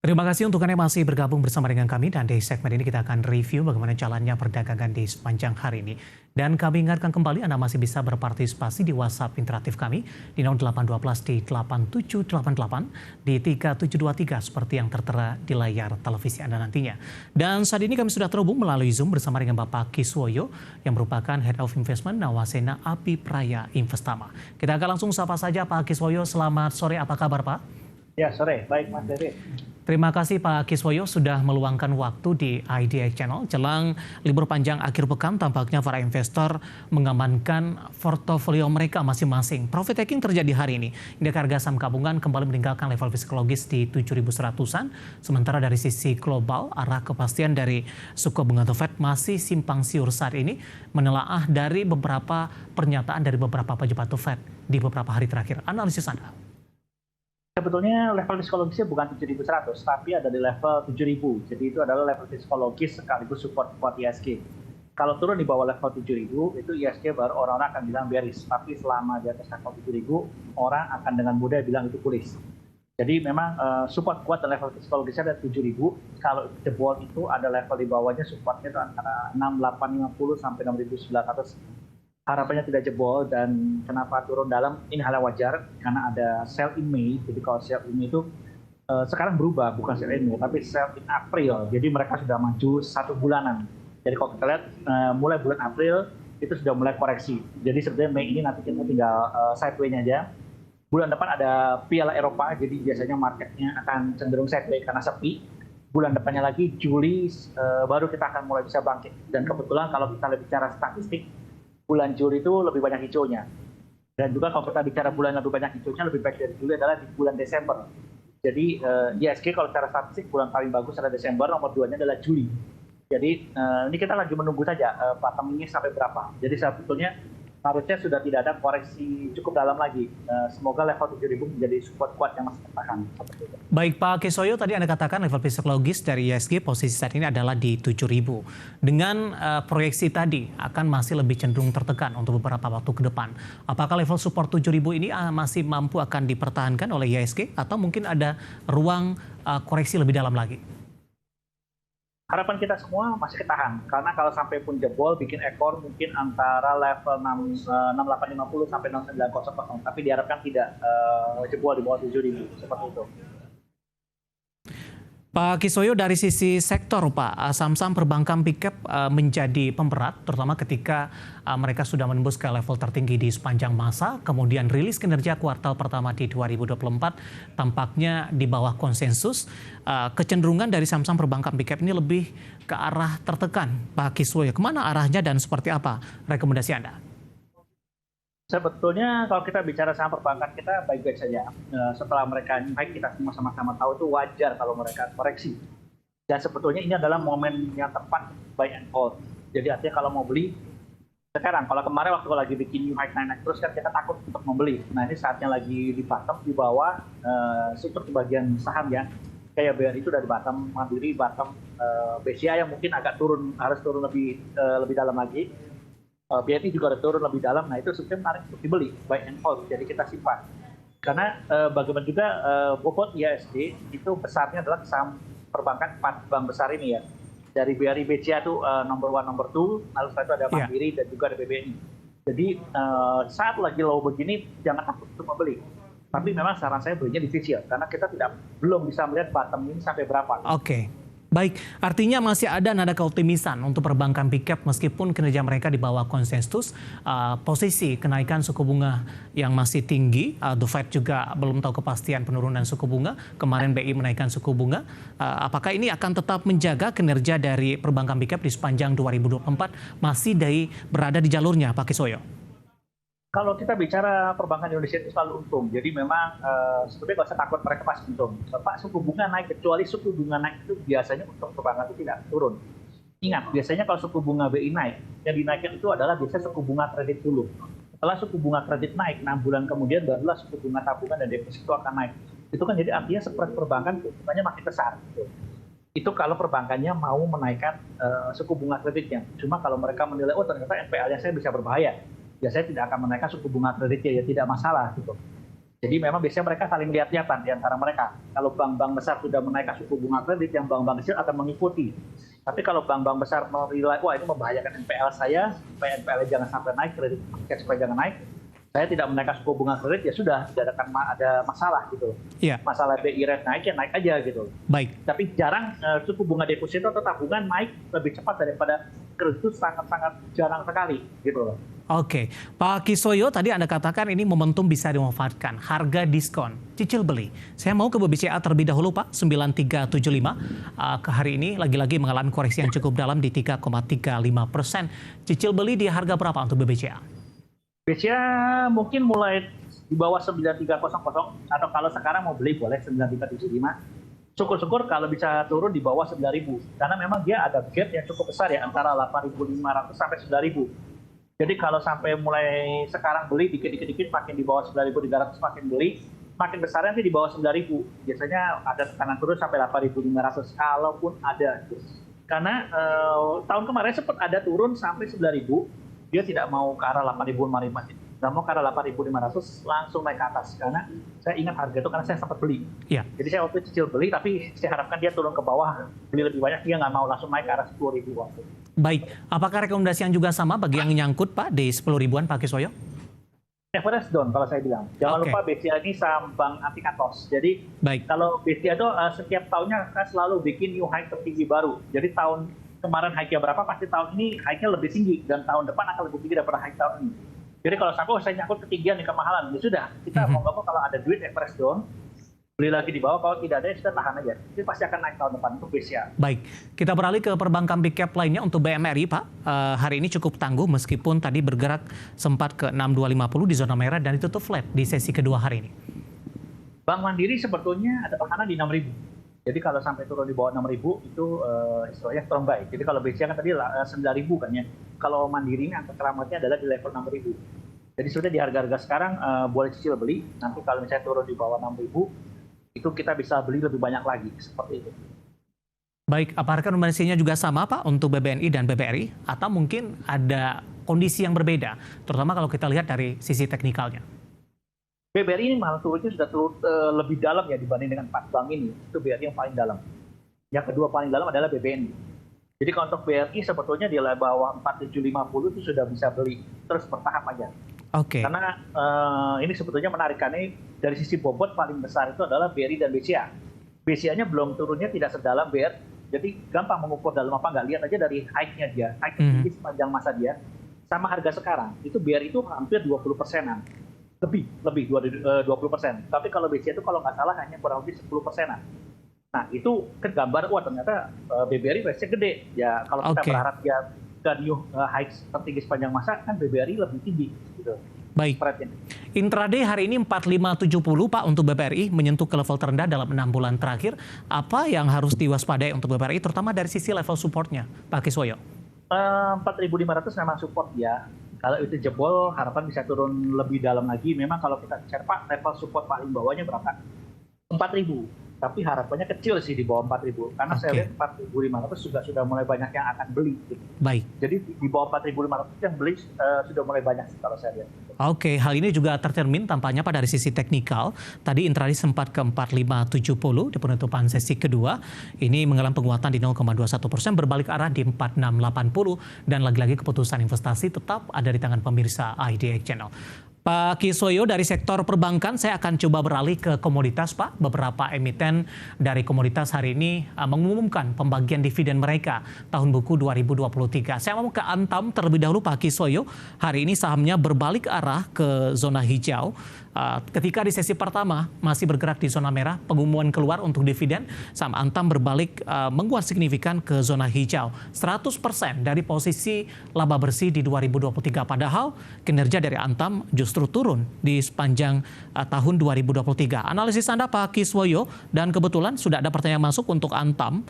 Terima kasih untuk Anda yang masih bergabung bersama dengan kami dan di segmen ini kita akan review bagaimana jalannya perdagangan di sepanjang hari ini. Dan kami ingatkan kembali Anda masih bisa berpartisipasi di WhatsApp interaktif kami di 0812 di 8788 di 3723 seperti yang tertera di layar televisi Anda nantinya. Dan saat ini kami sudah terhubung melalui Zoom bersama dengan Bapak Kiswoyo yang merupakan Head of Investment Nawasena Api Praya Investama. Kita akan langsung sapa saja Pak Kiswoyo. Selamat sore, apa kabar Pak? Ya, sore. Baik, Mas David. Terima kasih Pak Kiswoyo sudah meluangkan waktu di IDA Channel. Jelang libur panjang akhir pekan, tampaknya para investor mengamankan portofolio mereka masing-masing. Profit taking terjadi hari ini. Indeks harga saham gabungan kembali meninggalkan level psikologis di 7.100-an. Sementara dari sisi global, arah kepastian dari suku bunga The Fed masih simpang siur saat ini, menelaah dari beberapa pernyataan dari beberapa pejabat The Fed di beberapa hari terakhir. Analisis Anda? Sebetulnya level psikologisnya bukan 7.100, tapi ada di level 7.000. Jadi itu adalah level psikologis sekaligus support buat ISG. Kalau turun di bawah level 7.000, itu ISG baru orang-orang akan bilang bearish. Tapi selama di atas level 7.000, orang akan dengan mudah bilang itu bullish. Jadi memang support kuat dan level psikologisnya ada 7.000. Kalau jebol itu ada level di bawahnya, supportnya itu antara 6.850 sampai 6.900. Harapannya tidak jebol. Dan kenapa turun dalam, ini hal yang wajar karena ada sell in May. Jadi kalau sell in May itu sekarang berubah, bukan sell in May tapi sell in April. Jadi mereka sudah maju 1 bulanan. Jadi kalau kita lihat mulai bulan April itu sudah mulai koreksi. Jadi sebenarnya Mei ini nanti kita tinggal sideways-nya aja. Bulan depan ada Piala Eropa, jadi biasanya marketnya akan cenderung sideways karena sepi. Bulan depannya lagi Juli baru kita akan mulai bisa bangkit. Dan kebetulan kalau kita bicara statistik, bulan Juli itu lebih banyak hijaunya. Dan juga kalau kita bicara bulan lebih banyak hijaunya, lebih baik dari Juli adalah di bulan Desember. Jadi ISG kalau secara statistik bulan paling bagus adalah Desember, nomor 2-nya adalah Juli. Jadi ini kita lagi menunggu saja bottoming-nya sampai berapa. Jadi sebetulnya harusnya sudah tidak ada koreksi cukup dalam lagi. Semoga level 7.000 menjadi support kuat yang masih tertahan. Baik Pak Kiswoyo, tadi Anda katakan level psikologis dari ISG posisi saat ini adalah di 7.000. Dengan proyeksi tadi akan masih lebih cenderung tertekan untuk beberapa waktu ke depan. Apakah level support 7.000 ini masih mampu akan dipertahankan oleh ISG atau mungkin ada ruang koreksi lebih dalam lagi? Harapan kita semua masih ketahan, karena kalau sampai pun jebol, bikin ekor mungkin antara level 6850 sampai 6900, tapi diharapkan tidak jebol di bawah 7.000, seperti itu. Pak Kiswoyo, dari sisi sektor Pak, saham-saham perbankan big cap menjadi pemberat, terutama ketika mereka sudah menembus ke level tertinggi di sepanjang masa, kemudian rilis kinerja kuartal pertama di 2024 tampaknya di bawah konsensus. Kecenderungan dari saham-saham perbankan big cap ini lebih ke arah tertekan. Pak Kiswoyo, kemana arahnya dan seperti apa rekomendasi Anda? Sebetulnya kalau kita bicara saham perbankan kita baik-baik saja. Setelah mereka naik, kita semua sama-sama tahu itu wajar kalau mereka koreksi. Dan sebetulnya ini adalah momen yang tepat buy and hold. Jadi artinya kalau mau beli sekarang, kalau kemarin waktu lagi bikin new high naik terus kan kita takut untuk membeli. Nah ini saatnya lagi di bottom, di bawah super di bagian saham ya. Kayak BRI itu dari bottom, Mandiri bottom, BCA yang mungkin agak turun, harus turun lebih dalam lagi. BNI juga ada turun lebih dalam, nah itu sebenarnya menarik untuk dibeli, buy and hold, jadi kita simpan. Karena bagaimana juga bobot ISG itu besarnya adalah saham perbankan 4 bank besar ini ya. Dari BRI BCA itu nomor 1, nomor 2, lalu setelah itu ada Mandiri dan juga ada BBNI. Jadi saat lagi low begini jangan takut untuk membeli. Tapi memang saran saya belinya di VCL karena kita belum bisa melihat bottom ini sampai berapa. Oke. Baik, artinya masih ada nada keoptimisan untuk perbankan big cap meskipun kinerja mereka di bawah konsensus. Posisi kenaikan suku bunga yang masih tinggi, The Fed juga belum tahu kepastian penurunan suku bunga. Kemarin BI menaikkan suku bunga. Apakah ini akan tetap menjaga kinerja dari perbankan big cap di sepanjang 2024 masih berada di jalurnya, Pak Kiswoyo? Kalau kita bicara perbankan Indonesia itu selalu untung, jadi memang sebenarnya nggak usah takut mereka pasti untung. Pak, suku bunga naik, kecuali suku bunga naik itu biasanya untuk perbankan itu tidak turun. Ingat, biasanya kalau suku bunga BI naik, yang dinaikkan itu adalah biasanya suku bunga kredit dulu. Setelah suku bunga kredit naik, 6 bulan kemudian barulah suku bunga tabungan dan deposito itu akan naik. Itu kan jadi artinya spread perbankan keuntungannya makin besar. Itu kalau perbankannya mau menaikkan suku bunga kreditnya. Cuma kalau mereka menilai, oh ternyata NPL-nya saya bisa berbahaya, biasanya tidak akan menaikkan suku bunga kreditnya, ya tidak masalah gitu. Jadi memang biasanya mereka saling lihat-lihatan di antara mereka. Kalau bank-bank besar sudah menaikkan suku bunga kredit, yang bank-bank kecil akan mengikuti. Tapi kalau bank-bank besar menilai, wah ini membahayakan NPL saya, supaya NPL jangan sampai naik, kredit supaya jangan naik, saya tidak menaikkan suku bunga kredit, ya sudah, tidak akan ada masalah gitu. Iya. Masalah BI rate naik, ya naik aja gitu. Baik. Tapi jarang suku bunga deposito atau tabungan naik lebih cepat daripada kredit, itu sangat-sangat jarang sekali gitu loh. Oke, Pak Kiswoyo, tadi Anda katakan ini momentum bisa dimanfaatkan. Harga diskon, cicil beli. Saya mau ke BBCA terlebih dahulu, Pak. 9375 ke hari ini lagi-lagi mengalami koreksi yang cukup dalam di 3,35%. Cicil beli di harga berapa untuk BBCA? BCA mungkin mulai di bawah 9300, atau kalau sekarang mau beli boleh 9375. Syukur-syukur kalau bisa turun di bawah 9.000, karena memang dia ada gap yang cukup besar ya antara 8.500 sampai 9.000. Jadi kalau sampai mulai sekarang beli dikit-dikit makin di bawah 9.300 makin beli, makin besar nanti di bawah 9.000. Biasanya ada tekanan turun sampai 8.500 kalaupun ada. Karena tahun kemarin sempat ada turun sampai 9.000, dia tidak mau ke arah 8.500, nggak mau ke arah 8.500, langsung naik ke atas. Karena saya ingat harga itu karena saya sempat beli. Ya. Jadi saya waktu cicil beli, tapi saya harapkan dia turun ke bawah, beli lebih banyak, dia nggak mau langsung naik ke arah 10.000 waktu. Baik, apakah rekomendasi yang juga sama bagi yang nyangkut, Pak, di 10 ribuan, Pak Kiswoyo? Average down kalau saya bilang. Jangan Oke. lupa BCA ini saham bank anti katos. Jadi Baik. kalau BCA itu setiap tahunnya akan selalu bikin new high tertinggi baru. Jadi tahun kemarin high-nya berapa, pasti tahun ini high-nya lebih tinggi. Dan tahun depan akan lebih tinggi daripada high tahun ini. Jadi kalau sampai saya nyangkut ketinggian di kemahalan, ya sudah. Kita mau nggak mau kalau ada duit average down, beli lagi di bawah, kalau tidak ada ya sudah tahan aja. Itu pasti akan naik tahun depan untuk BCA. Baik, kita beralih ke perbankan big cap lainnya untuk BMRI, Pak. Hari ini cukup tangguh meskipun tadi bergerak sempat ke 6250 di zona merah dan ditutup flat di sesi kedua hari ini. Bank Mandiri sebetulnya ada tekanan di 6.000. Jadi kalau sampai turun di bawah 6.000 itu istilahnya strong buy. Jadi kalau BCA kan tadi 9.000 kan ya. Kalau Mandiri ini angka keramatnya adalah di level 6.000. Jadi sudah di harga-harga sekarang boleh cicil beli. Nanti kalau misalnya turun di bawah 6.000, itu kita bisa beli lebih banyak lagi, seperti itu. Baik, apakah rekomendasinya juga sama, Pak, untuk BBNI dan BBRI? Atau mungkin ada kondisi yang berbeda, terutama kalau kita lihat dari sisi teknikalnya? BBRI ini malah turunnya sudah turun lebih dalam ya dibanding dengan 4 bank ini. Itu BRI yang paling dalam. Yang kedua paling dalam adalah BBNI. Jadi kalau untuk BRI sebetulnya di bawah 4750 itu sudah bisa beli, terus bertahap aja. Oke. Karena ini sebetulnya menarikannya dari sisi bobot paling besar itu adalah BRI dan BCA. BCA-nya belum turunnya tidak sedalam BRI, jadi gampang mengukur dalam apa nggak, lihat aja dari high-nya dia, high tertinggi sepanjang masa dia, sama harga sekarang. Itu BRI itu hampir 20%-an, lebih 20%. Tapi kalau BCA itu kalau nggak salah hanya kurang lebih 10%-an. Nah itu kan gambar, wah ternyata BBRI price-nya gede. Ya kalau kita berharap dia ke new high tertinggi sepanjang masa, kan BBRI lebih tinggi gitu. Baik. Intraday hari ini 4570, Pak, untuk BBRI menyentuh ke level terendah dalam 6 bulan terakhir. Apa yang harus diwaspadai untuk BBRI, terutama dari sisi level supportnya, Pak Kiswoyo? 4.500 memang support ya. Kalau itu jebol, harapan bisa turun lebih dalam lagi. Memang kalau kita bicara, Pak, level support paling bawahnya berapa? 4.000. Tapi harapannya kecil sih di bawah 4.000. Karena saya lihat 4.500 sudah mulai banyak yang akan beli. Gitu. Baik. Jadi di bawah 4.500 yang beli sudah mulai banyak sih kalau saya lihat. Oke, hal ini juga tercermin tampaknya pada dari sisi teknikal. Tadi intraday sempat ke 4570 di penutupan sesi kedua. Ini mengalami penguatan di 0,21%, berbalik arah di 4680. Dan lagi-lagi keputusan investasi tetap ada di tangan pemirsa IDX Channel. Pak Kiswoyo, dari sektor perbankan saya akan coba beralih ke komoditas, Pak. Beberapa emiten dari komoditas hari ini mengumumkan pembagian dividen mereka tahun buku 2023. Saya mau ke Antam terlebih dahulu, Pak Kiswoyo. Hari ini sahamnya berbalik arah ke zona hijau. Ketika di sesi pertama masih bergerak di zona merah, pengumuman keluar untuk dividen, saham Antam berbalik menguat signifikan ke zona hijau. 100% dari posisi laba bersih di 2023. Padahal kinerja dari Antam justru turun di sepanjang tahun 2023. Analisis Anda, Pak Kiswoyo, dan kebetulan sudah ada pertanyaan masuk untuk Antam.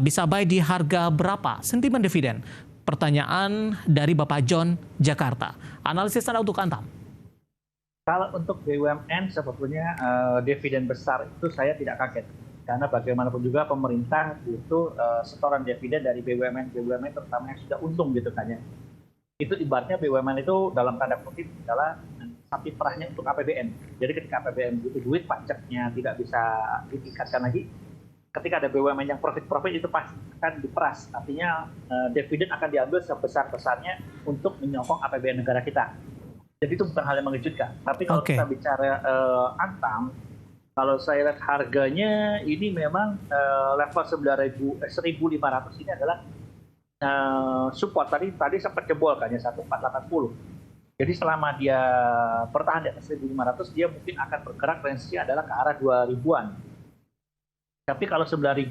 Bisa buy di harga berapa? Sentimen dividen. Pertanyaan dari Bapak John, Jakarta. Analisis Anda untuk Antam. Kalau untuk BUMN sebetulnya dividen besar itu saya tidak kaget. Karena bagaimanapun juga pemerintah butuh setoran dividen dari BUMN terutama yang sudah untung gitu kan ya. Itu ibaratnya BUMN itu dalam tanda kutip adalah tapi perahnya untuk APBN. Jadi ketika APBN butuh duit, pajaknya tidak bisa ditingkatkan lagi. Ketika ada BUMN yang profit itu pasti akan diperas. Artinya dividen akan diambil sebesar-besarnya untuk menyokong APBN negara kita. Jadi itu bukan hal yang mengejutkan. Tapi kalau kita bicara Antam, kalau saya lihat harganya ini memang level 1.500 ini adalah support. Tadi sempat jebol kan ya 1480. Jadi selama dia bertahan di atas 1.500, dia mungkin akan bergerak range-nya adalah ke arah 2.000-an. Tapi kalau 1.500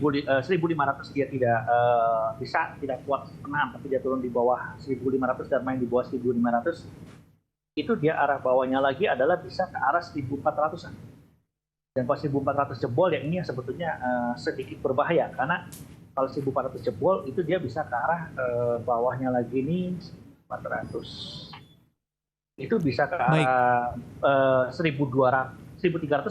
dia tidak kuat menahan, tapi dia turun di bawah 1.500 dan main di bawah 1.500, itu dia arah bawahnya lagi adalah bisa ke arah 1.400-an. Dan kalau 1.400 jebol, yang ini yang sebetulnya sedikit berbahaya, karena kalau 1.400 jebol itu dia bisa ke arah bawahnya lagi ini 400. Itu bisa ke arah 1.300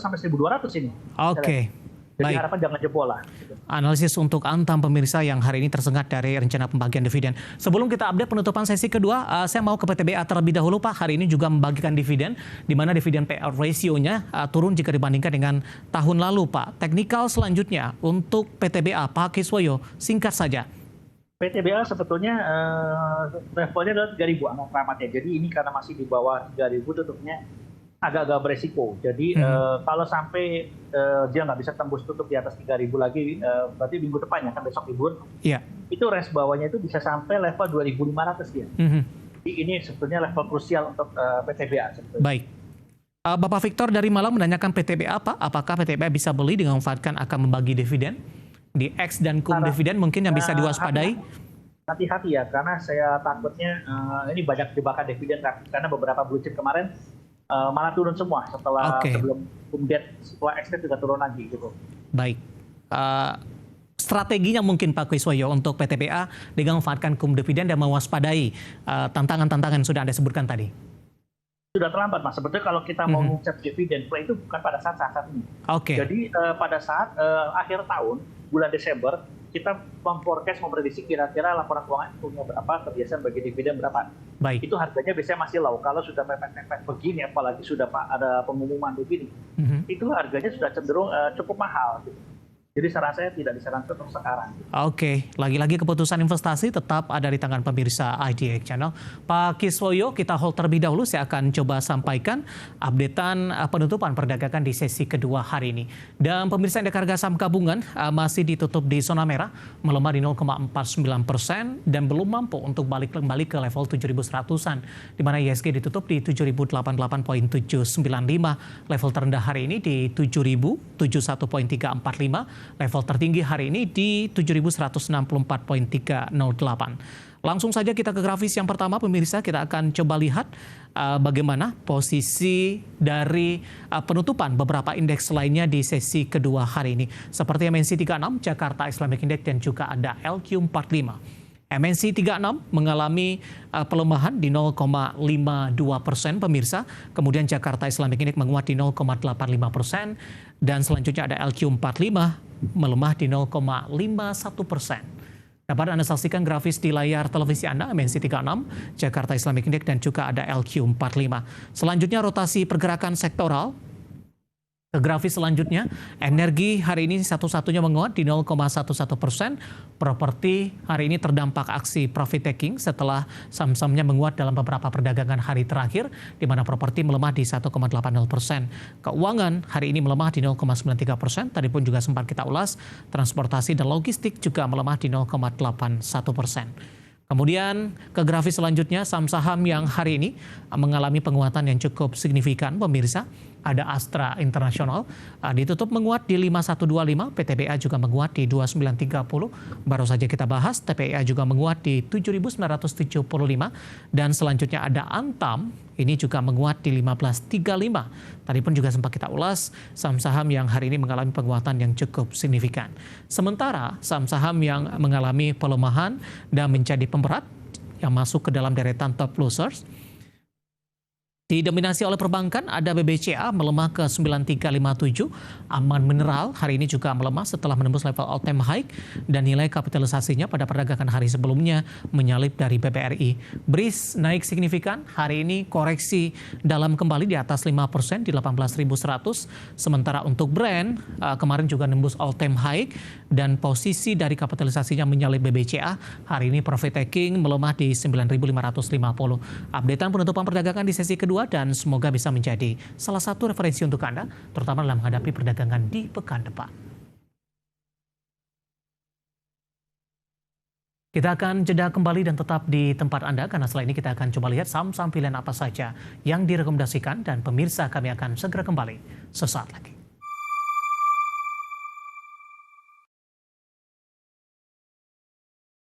sampai 1.200 ini. Oke. Jadi harapan jangan jebol lah. Analisis untuk Antam pemirsa yang hari ini tersengat dari rencana pembagian dividen. Sebelum kita update penutupan sesi kedua, saya mau ke PTBA terlebih dahulu Pak. Hari ini juga membagikan dividen, di mana dividen payout ratio-nya turun jika dibandingkan dengan tahun lalu Pak. Teknikal selanjutnya untuk PTBA, Pak Kiswoyo, singkat saja. PTBA sebetulnya levelnya adalah 3.000 angka keramatnya. Jadi ini karena masih di bawah 3.000 tutupnya agak-agak beresiko. Jadi kalau sampai dia nggak bisa tembus tutup di atas 3.000 lagi, berarti minggu depannya kan besok libur. Iya. Itu range bawahnya itu bisa sampai level 2.500 dia. Jadi ini sebetulnya level krusial untuk PTBA. Sebetulnya. Baik. Bapak Victor dari Malang menanyakan PTBA Pak, apakah PTBA bisa beli dengan memanfaatkan akan membagi dividen? Di X dan cum dividen mungkin yang bisa diwaspadai? Hati-hati ya, karena saya takutnya ini banyak jebakan dividen karena beberapa blue chip kemarin malah turun semua sebelum cum debt, setelah X juga turun lagi gitu. Baik. Strateginya mungkin Pak Kiswoyo untuk PTBA dengan memanfaatkan cum dividen dan mewaspadai tantangan-tantangan yang sudah Anda sebutkan tadi. Sudah terlambat Mas. Sebetulnya kalau kita mau ngecek dividen play itu bukan pada saat ini. Jadi pada saat akhir tahun, bulan Desember, kita memprediksi kira-kira laporan keuangan punya berapa, kebiasaan bagi dividen berapa. Baik. Itu harganya biasanya masih low. Kalau sudah mepet-mepet begini, apalagi sudah ada pengumuman begini, itu harganya sudah cenderung cukup mahal. Gitu. Jadi saran saya tidak disarankan untuk sekarang. Oke, lagi-lagi keputusan investasi tetap ada di tangan pemirsa IDX Channel. Pak Kiswoyo, kita hold terlebih dahulu. Saya akan coba sampaikan updatean penutupan perdagangan di sesi kedua hari ini. Dan pemirsa indeks harga saham gabungan masih ditutup di zona merah, melemah di 0,49% dan belum mampu untuk balik kembali ke level 7.100-an, di mana IHSG ditutup di 7.088.795, level terendah hari ini di 7.071.345. Level tertinggi hari ini di 7.164.308. Langsung saja kita ke grafis yang pertama, pemirsa. Kita akan coba lihat bagaimana posisi dari penutupan beberapa indeks lainnya di sesi kedua hari ini. Seperti MNC 36, Jakarta Islamic Index, dan juga ada LQ45. MNC 36 mengalami pelemahan di 0,52% pemirsa. Kemudian Jakarta Islamic Index menguat di 0,85%. Dan selanjutnya ada LQ45 melemah di 0,51%. Dapat Anda saksikan grafis di layar televisi Anda, MNC 36, Jakarta Islamic Index, dan juga ada LQ45. Selanjutnya rotasi pergerakan sektoral. Ke grafis selanjutnya, energi hari ini satu-satunya menguat di 0,11%. Properti hari ini terdampak aksi profit taking setelah saham-sahamnya menguat dalam beberapa perdagangan hari terakhir, di mana properti melemah di 1,80%. Keuangan hari ini melemah di 0,93%. Tadi pun juga sempat kita ulas, transportasi dan logistik juga melemah di 0,81%. Kemudian ke grafis selanjutnya, saham-saham yang hari ini mengalami penguatan yang cukup signifikan, pemirsa. Ada Astra International ditutup menguat di 5125, PTBA juga menguat di 2930. Baru saja kita bahas, TPIA juga menguat di 7975. Dan selanjutnya ada Antam, ini juga menguat di 1535. Tadi pun juga sempat kita ulas, saham-saham yang hari ini mengalami penguatan yang cukup signifikan. Sementara saham-saham yang mengalami pelemahan dan menjadi pemberat yang masuk ke dalam deretan top losers, Didominasi oleh perbankan, ada BBCA melemah ke 9357, Aman Mineral hari ini juga melemah setelah menembus level all time high dan nilai kapitalisasinya pada perdagangan hari sebelumnya menyalip dari BBRI. BRIS naik signifikan, hari ini koreksi dalam kembali di atas 5% di 18.100, sementara untuk Brent kemarin juga nembus all time high dan posisi dari kapitalisasinya menyalip BBCA, hari ini profit taking melemah di 9.550. Updatean penutupan perdagangan di sesi kedua dan semoga bisa menjadi salah satu referensi untuk Anda, terutama dalam menghadapi perdagangan di pekan depan. Kita akan jeda kembali dan tetap di tempat Anda, karena setelah ini kita akan coba lihat saham-saham pilihan apa saja yang direkomendasikan, dan pemirsa kami akan segera kembali sesaat lagi.